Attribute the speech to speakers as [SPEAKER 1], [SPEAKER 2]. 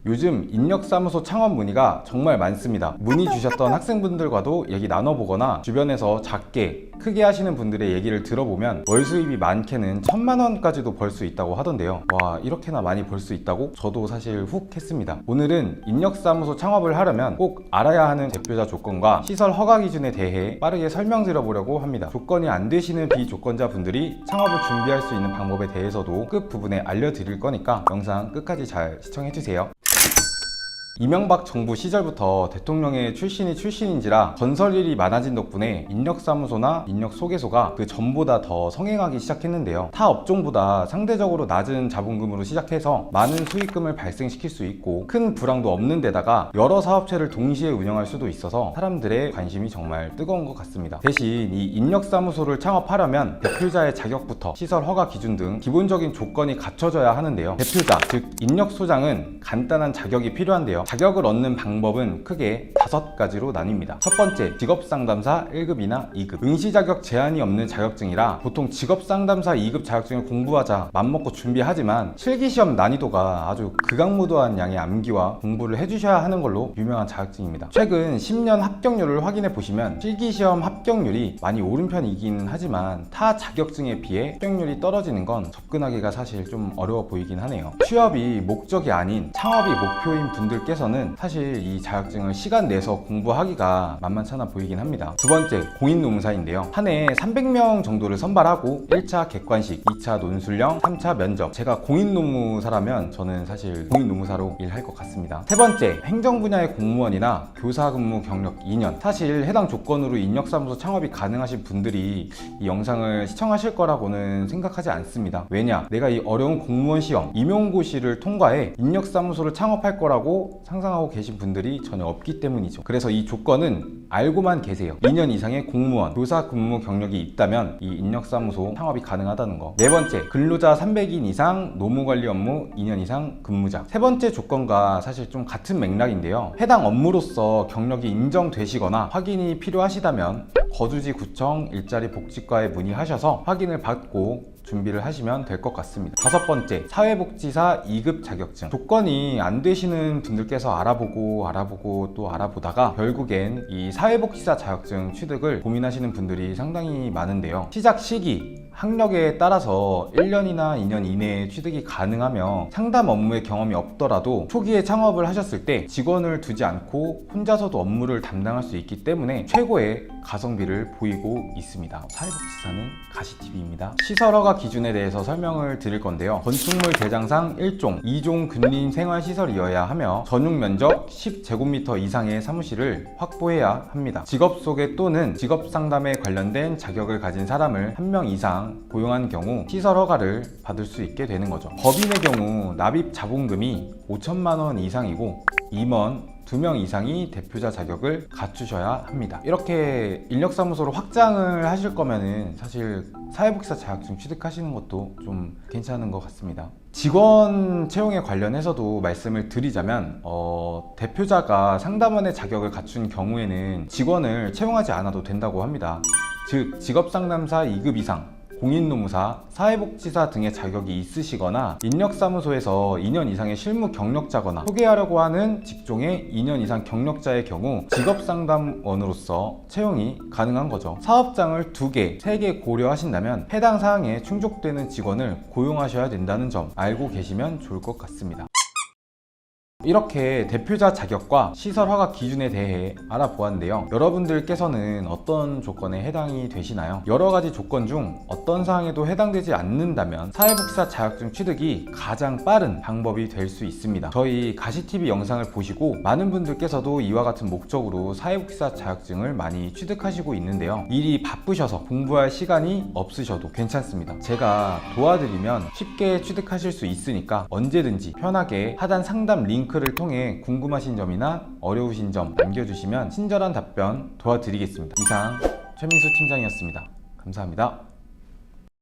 [SPEAKER 1] 요즘 인력사무소 창업 문의가 정말 많습니다. 문의 주셨던 학생분들과도 얘기 나눠보거나 주변에서 작게 크게 하시는 분들의 얘기를 들어보면 월 수입이 많게는 1000만 원까지도 벌 수 있다고 하던데요. 와, 이렇게나 많이 벌 수 있다고? 저도 사실 훅 했습니다. 오늘은 인력사무소 창업을 하려면 꼭 알아야 하는 대표자 조건과 시설 허가 기준에 대해 빠르게 설명드려 보려고 합니다. 조건이 안 되시는 비조건자 분들이 창업을 준비할 수 있는 방법에 대해서도 끝 부분에 알려드릴 거니까 영상 끝까지 잘 시청해주세요. 이명박 정부 시절부터 대통령의 출신인지라 건설일이 많아진 덕분에 인력사무소나 인력소개소가 그 전보다 더 성행하기 시작했는데요. 타 업종보다 상대적으로 낮은 자본금으로 시작해서 많은 수익금을 발생시킬 수 있고 큰 불황도 없는 데다가 여러 사업체를 동시에 운영할 수도 있어서 사람들의 관심이 정말 뜨거운 것 같습니다. 대신 이 인력사무소를 창업하려면 대표자의 자격부터 시설 허가 기준 등 기본적인 조건이 갖춰져야 하는데요. 대표자, 즉 인력소장은 간단한 자격이 필요한데요. 자격을 얻는 방법은 크게 5가지로 나뉩니다. 첫 번째, 직업상담사 1급이나 2급. 응시 자격 제한이 없는 자격증이라 보통 직업상담사 2급 자격증을 공부하자 맘먹고 준비하지만 실기시험 난이도가 아주 극악무도한 양의 암기와 공부를 해주셔야 하는 걸로 유명한 자격증입니다. 최근 10년 합격률을 확인해 보시면 실기시험 합격률이 많이 오른 편이긴 하지만 타 자격증에 비해 합격률이 떨어지는 건 접근하기가 사실 좀 어려워 보이긴 하네요. 취업이 목적이 아닌 창업이 목표인 분들께서는 사실 이 자격증을 시간 내서 공부하기가 만만찮아 보이긴 합니다. 두 번째, 공인노무사인데요. 한 해에 300명 정도를 선발하고 1차 객관식, 2차 논술형, 3차 면접. 제가 공인노무사라면 저는 사실 공인노무사로 일할 것 같습니다. 세 번째, 행정 분야의 공무원이나 교사 근무 경력 2년. 사실 해당 조건으로 인력사무소 창업이 가능하신 분들이 이 영상을 시청하실 거라고는 생각하지 않습니다. 왜냐? 내가 이 어려운 공무원 시험, 임용고시를 통과해 인력사무소를 창업할 거라고 상상하고 계신 분들이 전혀 없기 때문이죠. 그래서 이 조건은 알고만 계세요. 2년 이상의 공무원, 교사 근무 경력이 있다면 이 인력사무소 창업이 가능하다는 거. 네 번째, 근로자 300인 이상, 노무관리 업무 2년 이상 근무자. 세 번째 조건과 사실 좀 같은 맥락인데요. 해당 업무로서 경력이 인정되시거나 확인이 필요하시다면 거주지 구청 일자리 복지과에 문의하셔서 확인을 받고 준비를 하시면 될 것 같습니다. 다섯 번째, 사회복지사 2급 자격증. 조건이 안 되시는 분들께서 알아보고 또 알아보다가 결국엔 이 사회복지사 자격증 취득을 고민하시는 분들이 상당히 많은데요. 시작 시기, 학력에 따라서 1년이나 2년 이내에 취득이 가능하며 상담 업무의 경험이 없더라도 초기에 창업을 하셨을 때 직원을 두지 않고 혼자서도 업무를 담당할 수 있기 때문에 최고의 가성비를 보이고 있습니다. 사회복지사는 가시TV입니다. 시설허가 기준에 대해서 설명을 드릴 건데요. 건축물 대장상 1종, 2종 근린 생활시설이어야 하며 전용 면적 10제곱미터 이상의 사무실을 확보해야 합니다. 직업 소개 또는 직업 상담에 관련된 자격을 가진 사람을 1명 이상 고용한 경우 시설 허가를 받을 수 있게 되는 거죠. 법인의 경우 납입 자본금이 5천만 원 이상이고 임원 2명 이상이 대표자 자격을 갖추셔야 합니다. 이렇게 인력사무소를 확장을 하실 거면은 사실 사회복지사 자격증 취득하시는 것도 좀 괜찮은 것 같습니다. 직원 채용에 관련해서도 말씀을 드리자면 대표자가 상담원의 자격을 갖춘 경우에는 직원을 채용하지 않아도 된다고 합니다. 즉 직업상담사 2급 이상, 공인노무사, 사회복지사 등의 자격이 있으시거나 인력사무소에서 2년 이상의 실무 경력자거나 소개하려고 하는 직종의 2년 이상 경력자의 경우 직업상담원으로서 채용이 가능한 거죠. 사업장을 2개, 3개 고려하신다면 해당 사항에 충족되는 직원을 고용하셔야 된다는 점 알고 계시면 좋을 것 같습니다. 이렇게 대표자 자격과 시설 허가 기준에 대해 알아보았는데요. 여러분들께서는 어떤 조건에 해당이 되시나요? 여러 가지 조건 중 어떤 사항에도 해당되지 않는다면 사회복지사 자격증 취득이 가장 빠른 방법이 될 수 있습니다. 저희 가시TV 영상을 보시고 많은 분들께서도 이와 같은 목적으로 사회복지사 자격증을 많이 취득하시고 있는데요. 일이 바쁘셔서 공부할 시간이 없으셔도 괜찮습니다. 제가 도와드리면 쉽게 취득하실 수 있으니까 언제든지 편하게 하단 상담 링크를 통해 궁금하신 점이나 어려우신 점 남겨주시면 친절한 답변 도와드리겠습니다. 이상 최민수 팀장이었습니다. 감사합니다.